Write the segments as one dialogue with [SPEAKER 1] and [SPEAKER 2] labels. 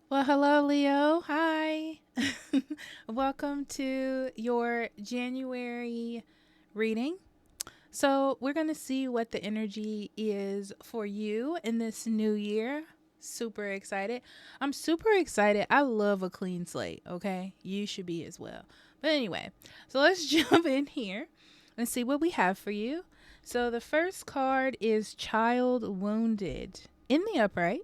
[SPEAKER 1] Well, hello, Leo. Hi. Welcome to your January reading. So, we're going to see what the energy is for you in this new year. Super excited. I'm super excited. I love a clean slate, okay? You should be as well. But anyway, so let's jump in here and see what we have for you. So, the first card is Child Wounded in the upright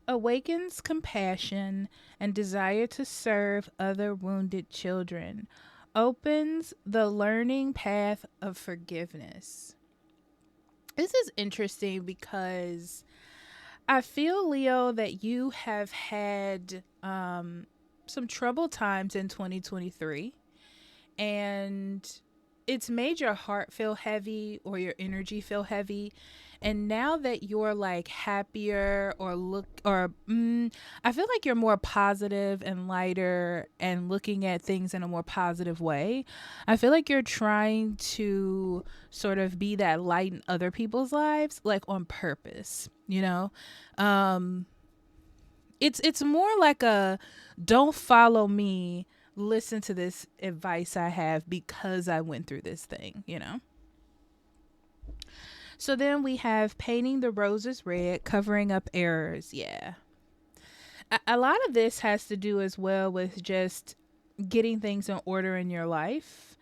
[SPEAKER 1] awakens compassion and desire to serve other wounded children, opens the learning path of forgiveness. This is interesting because I feel, Leo, that you have had some troubled times in 2023, and it's made your heart feel heavy or your energy feel heavy. And now that you're like happier or I feel like you're more positive and lighter and looking at things in a more positive way. I feel like you're trying to sort of be that light in other people's lives, like on purpose, you know? Um, it's more like a don't follow me, listen to this advice I have because I went through this thing, you know? So then we have painting the roses red, covering up errors. Yeah. A lot of this has to do as well with just getting things in order in your life,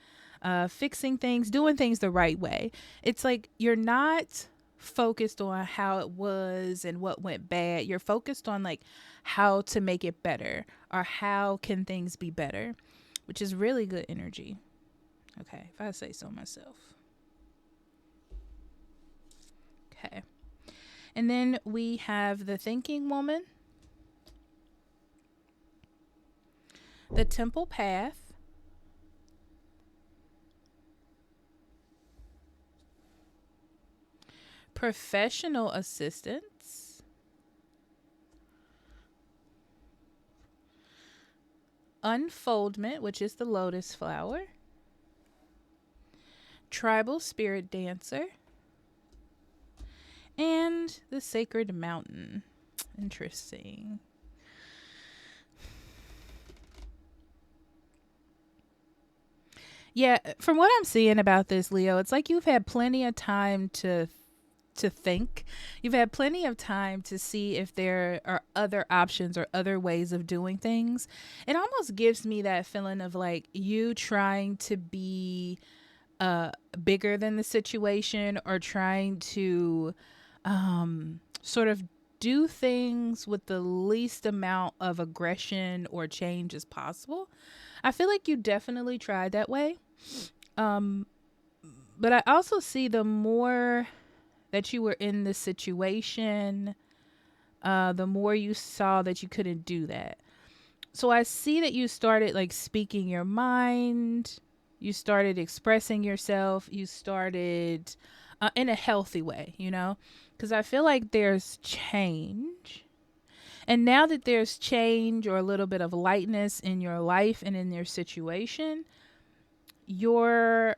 [SPEAKER 1] fixing things, doing things the right way. It's like you're not focused on how it was and what went bad. You're focused on like how to make it better or how can things be better, which is really good energy. Okay, if I say so myself. Okay. And then we have the thinking woman, the temple path, professional assistance, unfoldment, which is the lotus flower, tribal spirit dancer, and the sacred mountain. Interesting. Yeah, from what I'm seeing about this, Leo, it's like you've had plenty of time to think. You've had plenty of time to see if there are other options or other ways of doing things. It almost gives me that feeling of like you trying to be bigger than the situation or trying to sort of do things with the least amount of aggression or change as possible. I feel like you definitely tried that way. Um, but I also see the more that you were in this situation, the more you saw that you couldn't do that. So I see that you started like speaking your mind, you started expressing yourself, you started in a healthy way, you know? Because I feel like there's change. And now that there's change or a little bit of lightness in your life and in your situation, you're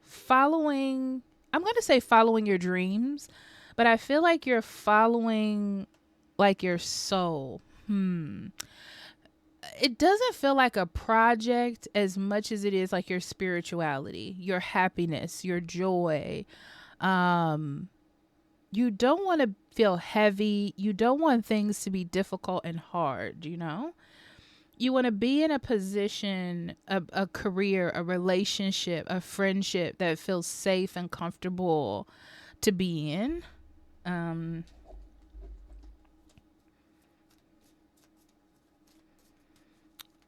[SPEAKER 1] following, I'm going to say following your dreams, but I feel like you're following like your soul. It doesn't feel like a project as much as it is like your spirituality, your happiness, your joy. Um you don't want to feel heavy. You don't want things to be difficult and hard, you know? You want to be in a position, a career, a relationship, a friendship that feels safe and comfortable to be in. Um,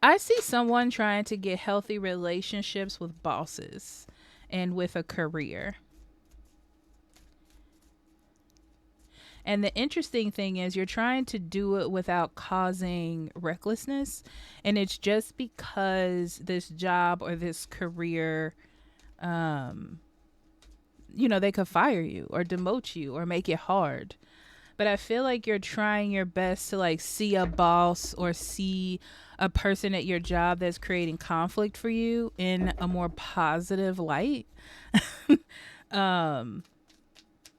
[SPEAKER 1] I see someone trying to get healthy relationships with bosses and with a career. And the interesting thing is, you're trying to do it without causing recklessness. And it's just because this job or this career, um, they could fire you or demote you or make it hard. But I feel like you're trying your best to like see a boss or see a person at your job that's creating conflict for you in a more positive light. um,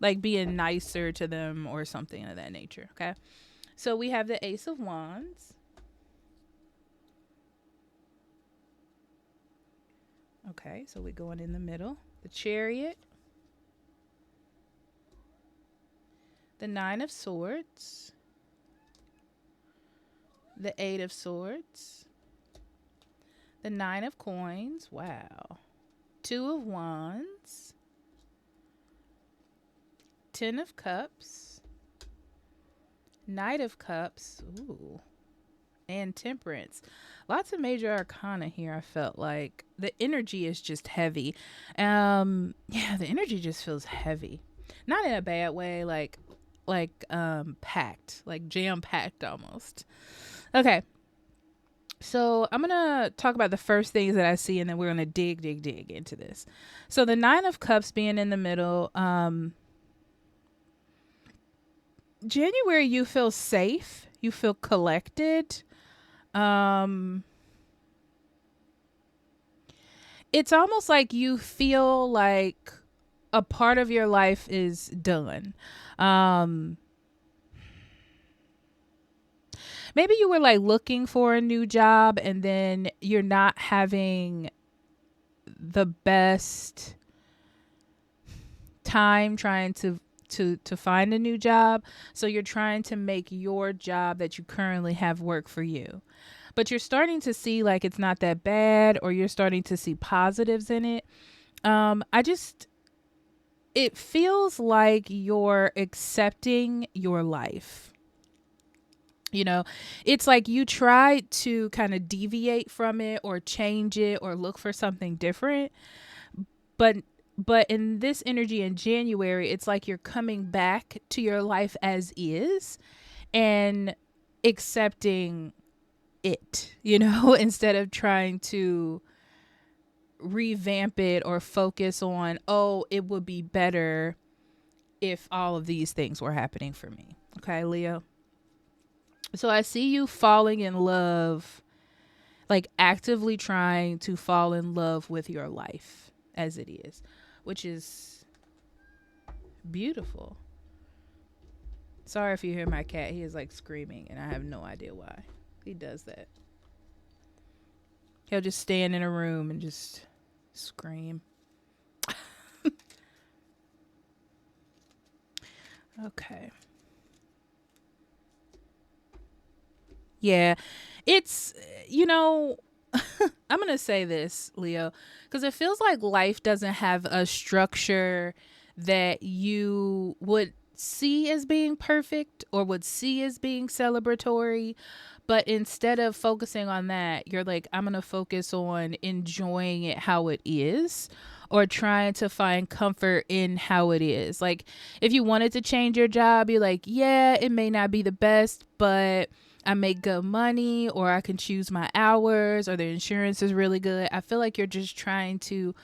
[SPEAKER 1] like being nicer to them or something of that nature. Okay. So we have the Ace of Wands. Okay, so we're going in the middle. The Chariot. The Nine of Swords. The Eight of Swords. The Nine of Coins. Wow. Two of Wands. Ten of Cups. Knight of Cups. Ooh. And Temperance. Lots of major arcana here. I felt like the energy is just heavy. Yeah, the energy just feels heavy. Not in a bad way, like packed, like jam packed almost. Okay. So I'm going to talk about the first things that I see, and then we're going to dig into this. So the Nine of Cups being in the middle, January, you feel safe. You feel collected. It's almost like you feel like a part of your life is done. Maybe you were like looking for a new job and then you're not having the best time trying to find a new job. So you're trying to make your job that you currently have work for you. But you're starting to see like it's not that bad, or you're starting to see positives in it. It feels like you're accepting your life. You know, it's like you tried to kind of deviate from it or change it or look for something different. But in this energy in January, it's like you're coming back to your life as is and accepting it, instead of trying to revamp it or focus on, oh, it would be better if all of these things were happening for me. Okay, Leo. So I see you falling in love, like actively trying to fall in love with your life as it is, which is beautiful. Sorry if you hear my cat. He is like screaming and I have no idea why he does that. He'll just stand in a room and just scream. Okay. Yeah, it's, I'm going to say this, Leo, because it feels like life doesn't have a structure that you would see as being perfect or would see as being celebratory. But instead of focusing on that, you're like, I'm going to focus on enjoying it how it is, or trying to find comfort in how it is. Like if you wanted to change your job, you're like, yeah, it may not be the best, but I make good money, or I can choose my hours, or the insurance is really good. I feel like you're just trying to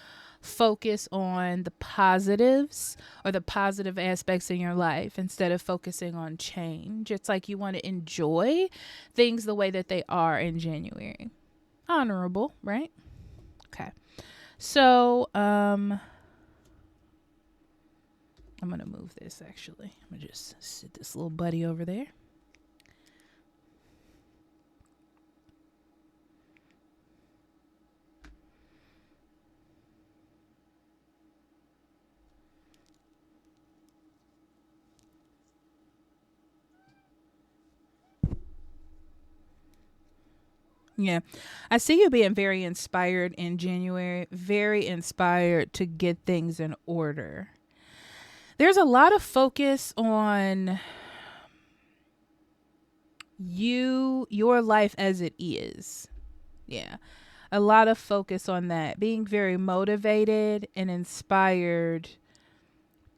[SPEAKER 1] focus on the positives or the positive aspects in your life instead of focusing on change. It's like you want to enjoy things the way that they are in January. Honorable, right? Okay. So, I'm going to move this actually. I'm going to just sit this little buddy over there. Yeah. I see you being very inspired in January, very inspired to get things in order. There's a lot of focus on your life as it is. Yeah. A lot of focus on that, being very motivated and inspired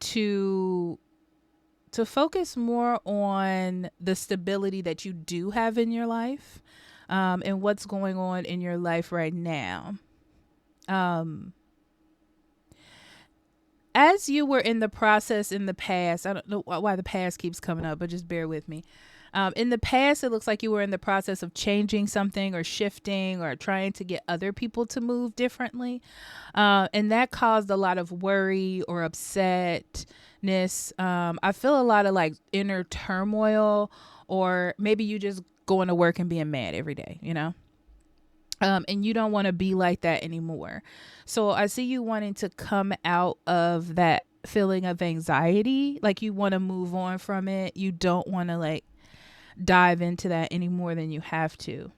[SPEAKER 1] to focus more on the stability that you do have in your life. And what's going on in your life right now. As you were in the process in the past, I don't know why the past keeps coming up, but just bear with me. In the past, it looks like you were in the process of changing something or shifting or trying to get other people to move differently. And that caused a lot of worry or upsetness. I feel a lot of like inner turmoil, or maybe you just going to work and being mad every day, you know? And you don't want to be like that anymore. So I see you wanting to come out of that feeling of anxiety. Like you want to move on from it. You don't want to like dive into that any more than you have to.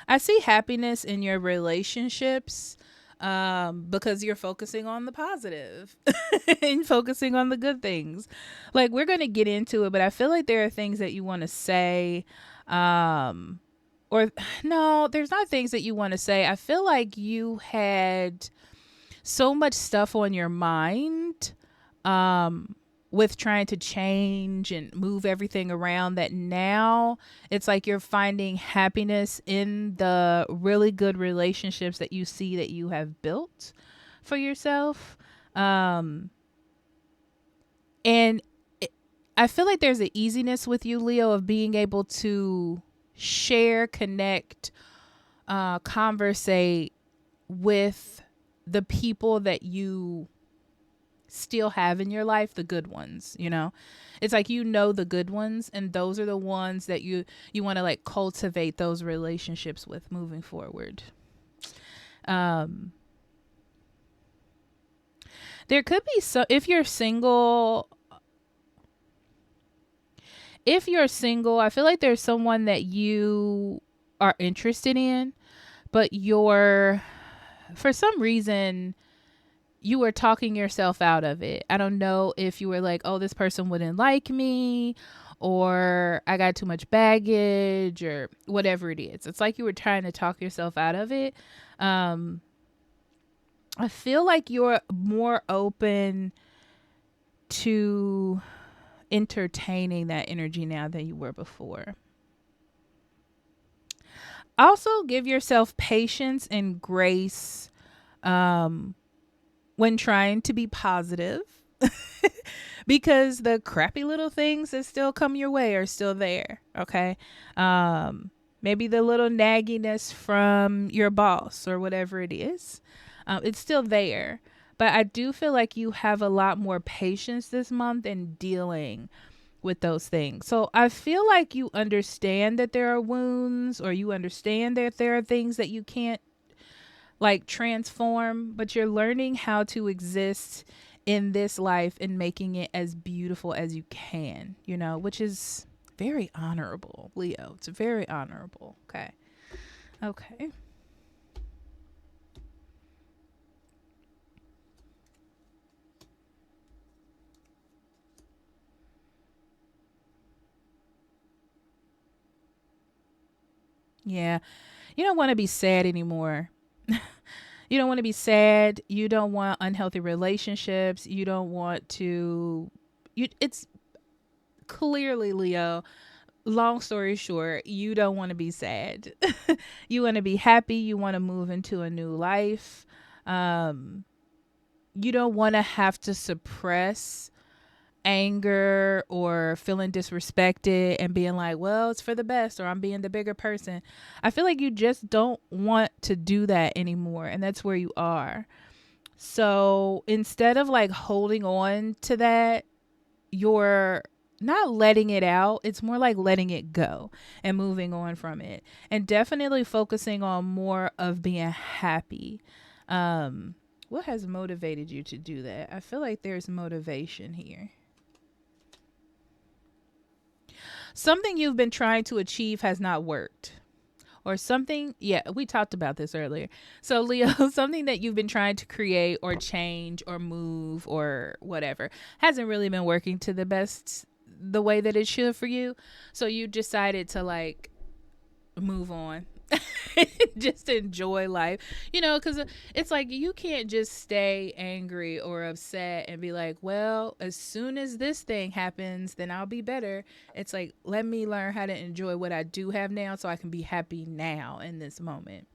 [SPEAKER 1] I see happiness in your relationships, because you're focusing on the positive and focusing on the good things. Like we're going to get into it, but I feel like there are things that you want to say, um, or no, there's not things that you want to say. I feel like you had so much stuff on your mind, um, with trying to change and move everything around, that now it's like you're finding happiness in the really good relationships that you see that you have built for yourself. Um, and it, I feel like there's an easiness with you, Leo, of being able to share, connect, conversate with the people that you still have in your life, the good ones, you know. It's like, you know, the good ones, and those are the ones that you want to like cultivate those relationships with moving forward. um there could be, so if you're single, I feel like there's someone that you are interested in, but you're, for some reason, you were talking yourself out of it. I don't know if you were like, oh, this person wouldn't like me, or I got too much baggage, or whatever it is. It's like you were trying to talk yourself out of it. Um, I feel like you're more open to entertaining that energy now than you were before. Also, give yourself patience and grace, um, when trying to be positive, because the crappy little things that still come your way are still there. Okay. Maybe the little nagginess from your boss or whatever it is, it's still there. But I do feel like you have a lot more patience this month in dealing with those things. So I feel like you understand that there are wounds, or you understand that there are things that you can't like transform, but you're learning how to exist in this life and making it as beautiful as you can, you know, which is very honorable, Leo. It's very honorable. Okay. Okay. Yeah. You don't want to be sad anymore. You don't want to be sad. You don't want unhealthy relationships. You don't want to, it's clearly, Leo, long story short, you don't want to be sad. You want to be happy. You want to move into a new life. Um, you don't want to have to suppress anger or feeling disrespected and being like, well, it's for the best, or I'm being the bigger person. I feel like you just don't want to do that anymore. And that's where you are. So instead of like holding on to that, you're not letting it out. It's more like letting it go and moving on from it, and definitely focusing on more of being happy. Um, what has motivated you to do that? I feel like there's motivation here. Something you've been trying to achieve has not worked. Or something, yeah, we talked about this earlier. So, Leo, something that you've been trying to create or change or move or whatever hasn't really been working to the best, the way that it should for you. So, you decided to like move on. Just enjoy life, you know, because it's like you can't just stay angry or upset and be like, well, as soon as this thing happens, then I'll be better. It's like, let me learn how to enjoy what I do have now so I can be happy now in this moment.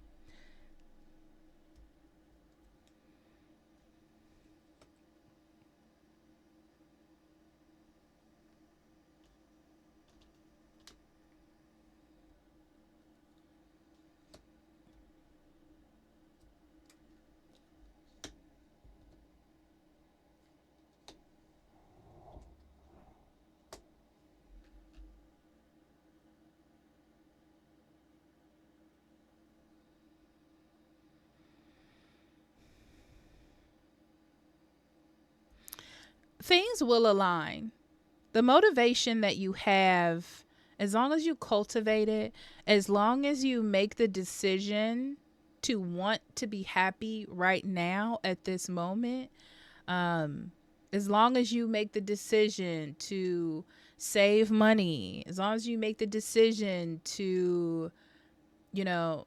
[SPEAKER 1] things will align. The motivation that you have, as long as you cultivate it, as long as you make the decision to want to be happy right now at this moment, as long as you make the decision to save money, as long as you make the decision to,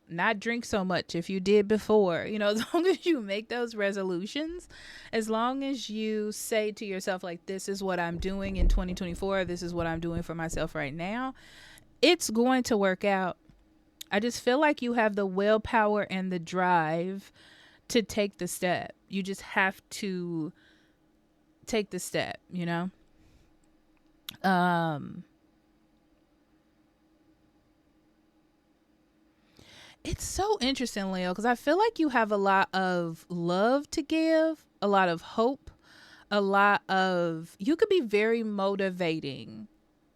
[SPEAKER 1] not drink so much if you did before, as long as you make those resolutions, as long as you say to yourself, like, this is what I'm doing in 2024, this is what I'm doing for myself right now, it's going to work out. I just feel like you have the willpower and the drive to take the step. You just have to take the step, It's so interesting, Leo, because I feel like you have a lot of love to give, a lot of hope, you could be very motivating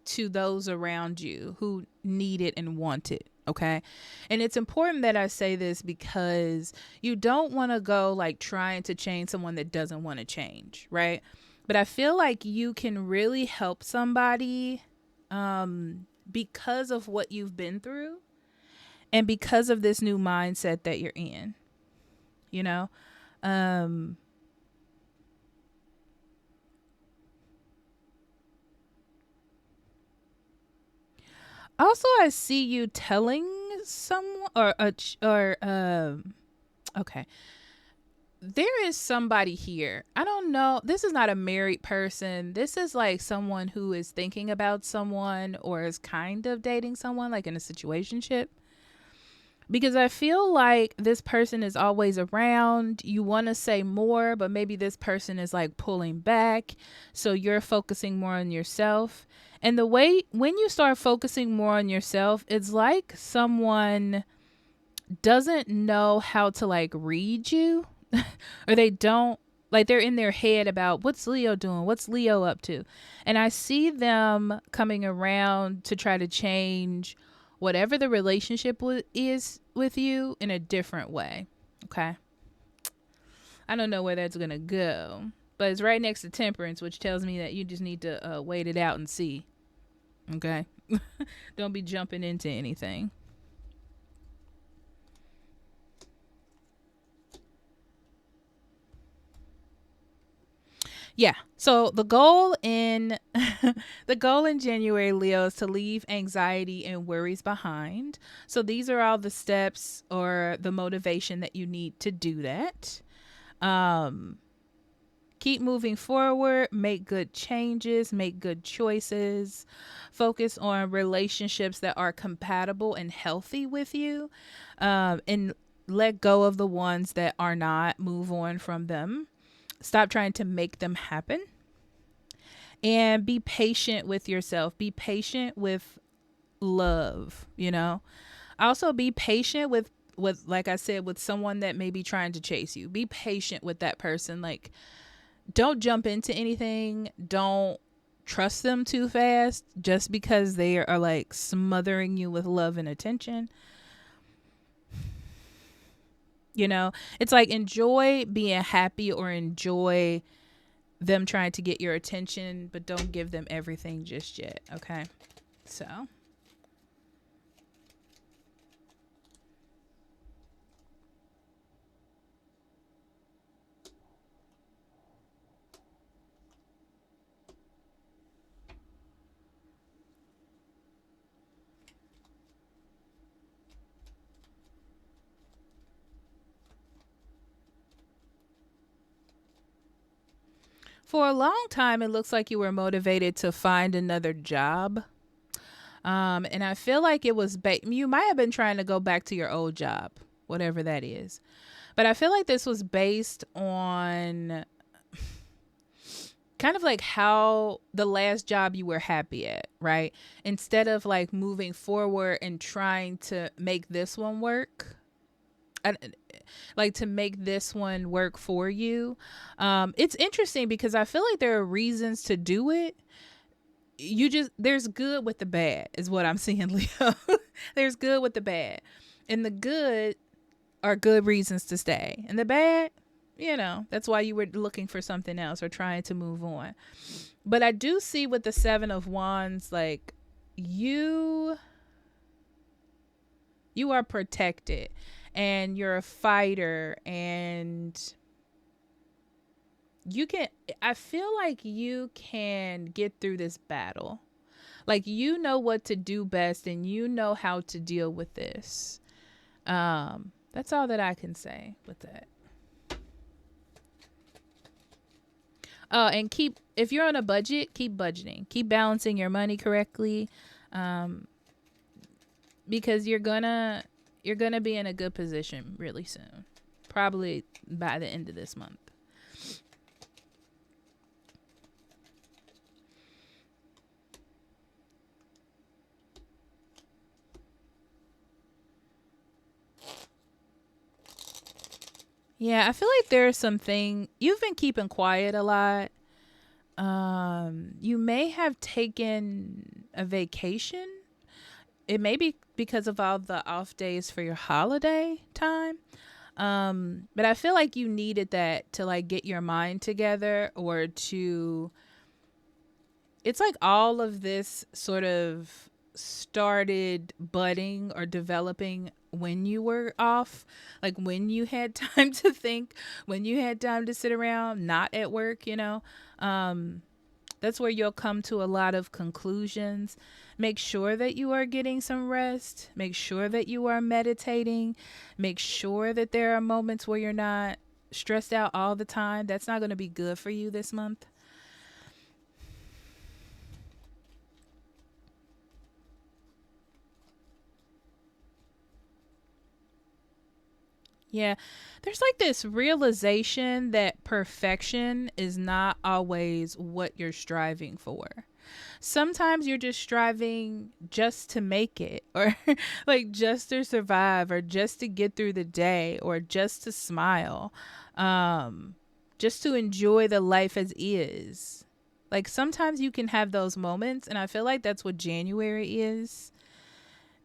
[SPEAKER 1] to those around you who need it and want it. Okay. And it's important that I say this because you don't want to go like trying to change someone that doesn't want to change. Right. But I feel like you can really help somebody because of what you've been through and because of this new mindset that you're in, you know? Also, I see you telling someone okay. There is somebody here. I don't know. This is not a married person. This is like someone who is thinking about someone or is kind of dating someone, like in a situationship. Because I feel like this person is always around. You want to say more, but maybe this person is like pulling back. So you're focusing more on yourself. And the way when you start focusing more on yourself, it's like someone doesn't know how to like read you or they don't, like they're in their head about what's Leo doing? What's Leo up to? And I see them coming around to try to change whatever the relationship is with you in a different way. Okay. I don't know where that's going to go, but it's right next to temperance, which tells me that you just need to wait it out and see. Okay. Don't be jumping into anything. Yeah. So the goal in the goal in January, Leo, is to leave anxiety and worries behind. So these are all the steps or the motivation that you need to do that. Keep moving forward, make good changes, make good choices, focus on relationships that are compatible and healthy with you, and let go of the ones that are not. Move on from them. Stop trying to make them happen. And be patient with yourself. Be patient with love, Also be patient with like I said, with someone that may be trying to chase you. Be patient with that person. Like, don't jump into anything. Don't trust them too fast just because they are like smothering you with love and attention. It's like enjoy being happy or enjoy them trying to get your attention, but don't give them everything just yet. Okay. So. For a long time, it looks like you were motivated to find another job. And I feel like it was, you might have been trying to go back to your old job, whatever that is. But I feel like this was based on kind of like how the last job you were happy at, right? Instead of like moving forward and trying to make this one work, like to make this one work for you. It's interesting because I feel like there are reasons to do it. There's good with the bad is what I'm seeing, Leo. There's good with the bad, and the good are good reasons to stay, and the bad, that's why you were looking for something else or trying to move on. But I do see with the 7 of Wands, like, you you are protected and you're a fighter, and you can I feel like you can get through this battle. Like, you know what to do best and you know how to deal with this. That's all that I can say with that. Oh, and if you're on a budget, keep budgeting. Keep balancing your money correctly. Um, because you're gonna be in a good position really soon. Probably by the end of this month. Yeah, I feel like there's something you've been keeping quiet a lot. You may have taken a vacation. It may be because of all the off days for your holiday time. But I feel like you needed that to like get your mind together, or to it's like all of this sort of started budding or developing when you were off, like when you had time to think, when you had time to sit around not at work. um that's where you'll come to a lot of conclusions. Make sure that you are getting some rest, make sure that you are meditating, make sure that there are moments where you're not stressed out all the time. That's not going to be good for you this month. Yeah. There's like this realization that perfection is not always what you're striving for. Sometimes you're just striving just to make it, or like just to survive, or just to get through the day, or just to smile. Um just to enjoy the life as is. Like, sometimes you can have those moments, and I feel like that's what January is.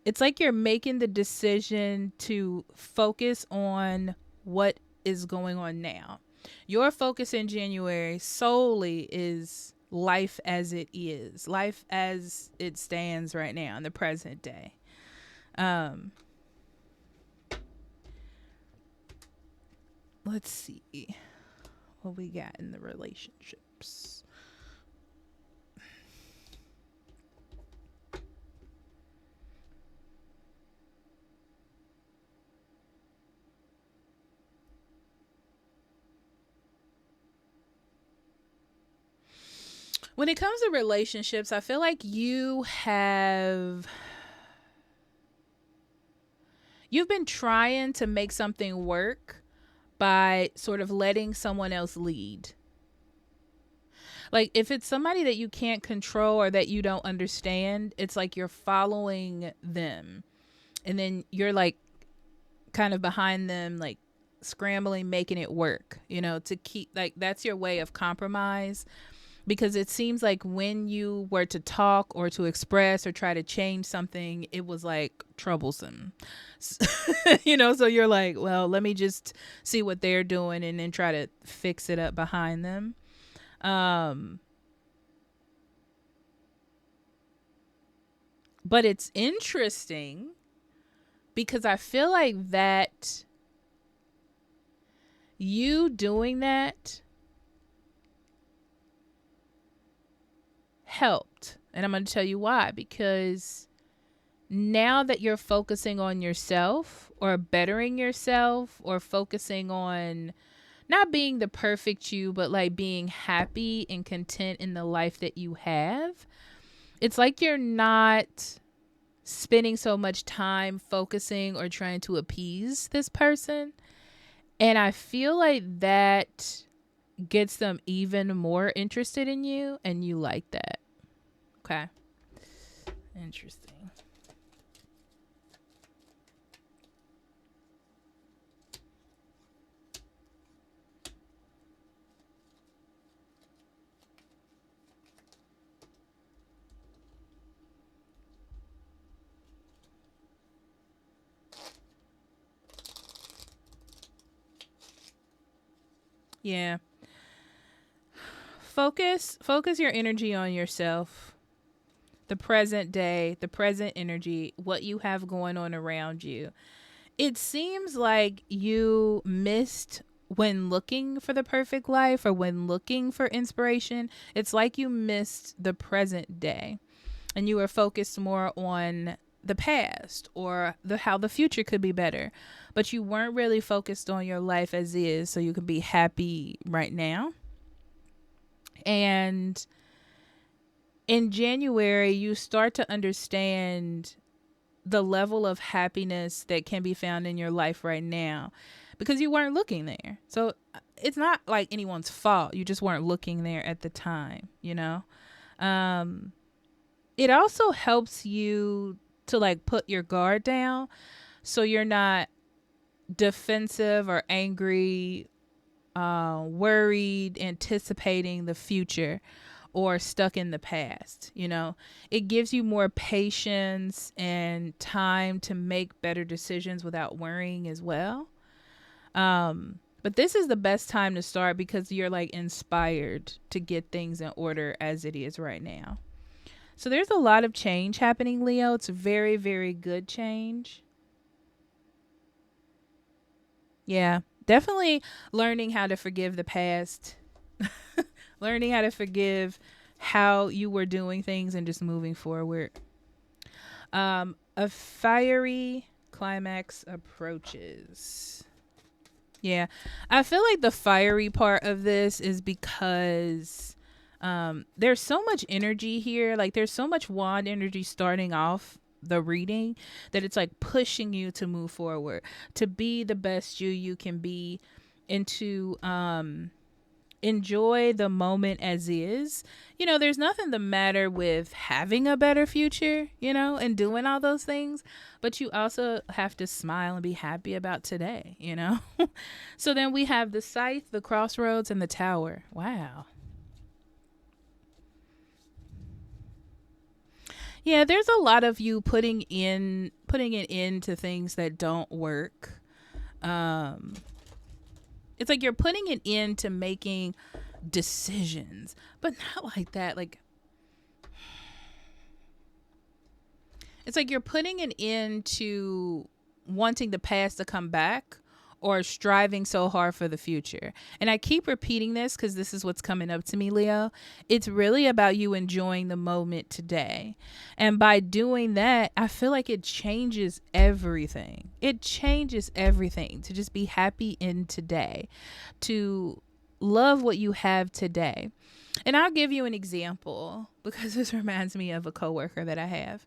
[SPEAKER 1] It's like you're making the decision to focus on what is going on now. Your focus in January solely is life as it is, life as it stands right now in the present day. Um, let's see what we got in the relationships. When it comes to relationships, I feel like you've been trying to make something work by sort of letting someone else lead. Like, if it's somebody that you can't control or that you don't understand, it's like you're following them. And then you're like kind of behind them, like scrambling, making it work, to keep, like, that's your way of compromise. Because it seems like when you were to talk or to express or try to change something, it was like troublesome. So you're like, well, let me just see what they're doing and then try to fix it up behind them. But it's interesting because I feel like that you doing that helped. And I'm going to tell you why. Because now that you're focusing on yourself or bettering yourself or focusing on not being the perfect you, but like being happy and content in the life that you have, it's like you're not spending so much time focusing or trying to appease this person. And I feel like that gets them even more interested in you, and you like that. Okay. Interesting. Yeah. Focus your energy on yourself, the present day, the present energy, what you have going on around you. It seems like you missed when looking for the perfect life or when looking for inspiration. It's like you missed the present day and you were focused more on the past or the how the future could be better. But you weren't really focused on your life as is so you can be happy right now. And in January, you start to understand the level of happiness that can be found in your life right now because you weren't looking there. So it's not like anyone's fault. You just weren't looking there at the time, you know? It also helps you to like put your guard down so you're not defensive or angry, worried, anticipating the future or stuck in the past. You know, it gives you more patience and time to make better decisions without worrying as well. But this is the best time to start because you're like inspired to get things in order as it is right now. So there's a lot of change happening, Leo. It's very, very good change. Yeah, definitely learning how to forgive the past, learning how to forgive how you were doing things and just moving forward. A fiery climax approaches. Yeah, I feel like the fiery part of this is because there's so much energy here. Like there's so much wand energy starting off the reading that it's like pushing you to move forward, to be the best you can be, and to enjoy the moment as is. You know, there's nothing the matter with having a better future, you know, and doing all those things, but you also have to smile and be happy about today, you know. So then we have the scythe, the crossroads, and the tower. Wow. Yeah, there's a lot of you putting it into things that don't work. Um it's like you're putting it into making decisions, but not like that. Like it's like you're putting it into wanting the past to come back or striving so hard for the future. And I keep repeating this because this is what's coming up to me, Leo. It's really about you enjoying the moment today. And by doing that, I feel like it changes everything. It changes everything to just be happy in today, to love what you have today. And I'll give you an example because this reminds me of a coworker that I have.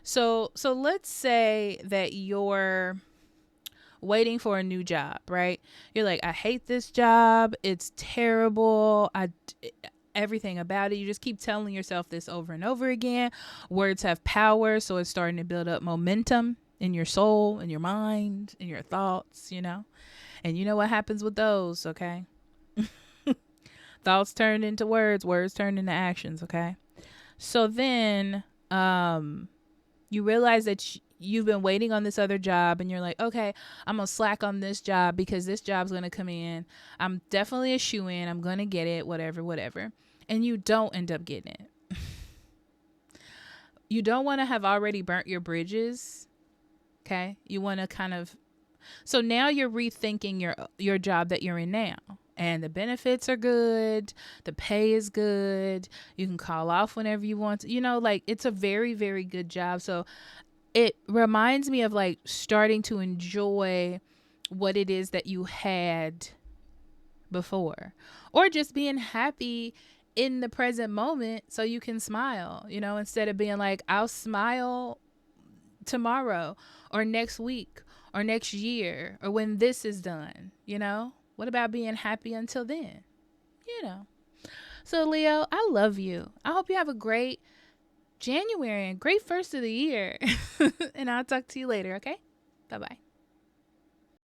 [SPEAKER 1] So let's say that you're waiting for a new job, right? You're like, I hate this job. It's terrible. Everything about it. You just keep telling yourself this over and over again. Words have power, so it's starting to build up momentum in your soul, in your mind, in your thoughts, you know? And you know what happens with those, okay? Thoughts turn into words, words turn into actions, okay? So then you realize that you've been waiting on this other job and you're like, okay, I'm going to slack on this job because this job's going to come in. I'm definitely a shoe-in. I'm going to get it, whatever, whatever. And you don't end up getting it. You don't want to have already burnt your bridges, okay? You want to kind of... So now you're rethinking your job that you're in now. And the benefits are good. The pay is good. You can call off whenever you want to. You know, like it's a very, very good job. So it reminds me of like starting to enjoy what it is that you had before, or just being happy in the present moment so you can smile, you know, instead of being like, I'll smile tomorrow or next week or next year or when this is done, you know. What about being happy until then, you know? So Leo, I love you. I hope you have a great January and great first of the year. And I'll talk to you later, okay? Bye-bye.